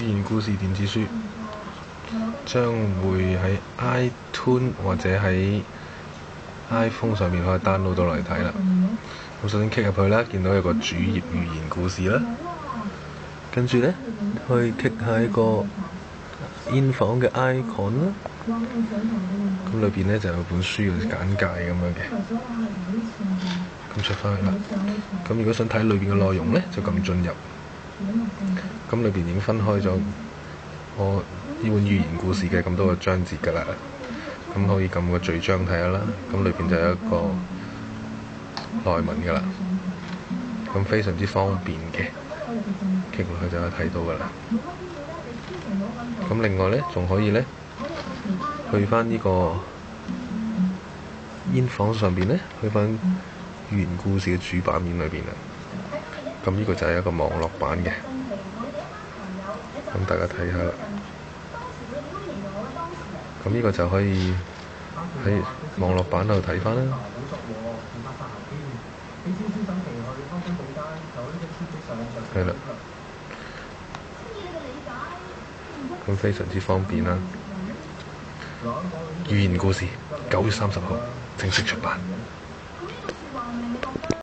言故事電子書將會喺 iTunes 或者喺 iPhone 上面可以 download 到嚟睇啦。咁首先 click 入去啦，見到有個主頁寓言故事啦，跟住呢，可以 click 下一個煙房嘅 icon 啦。咁裏邊呢就有本書嘅簡介咁樣嘅。咁出翻去啦。咁如果想睇裏邊嘅內容呢，就撳進入。咁裏邊已經分開咗我呢本寓言故事嘅咁多個章節㗎啦。咁可以撳個序章睇下啦。咁裏邊就有一個內文㗎啦。咁非常之方便嘅，click落去就可以睇到㗎啦。咁另外呢，仲可以呢，去翻呢個煙房上邊呢，去翻寓言故事嘅主版面裏邊啦。咁呢個就係一個網絡版嘅，咁大家睇下啦。咁呢個就可以喺網絡版度睇翻啦。係啦，咁非常之方便啦。寓言故事9月30號正式出版。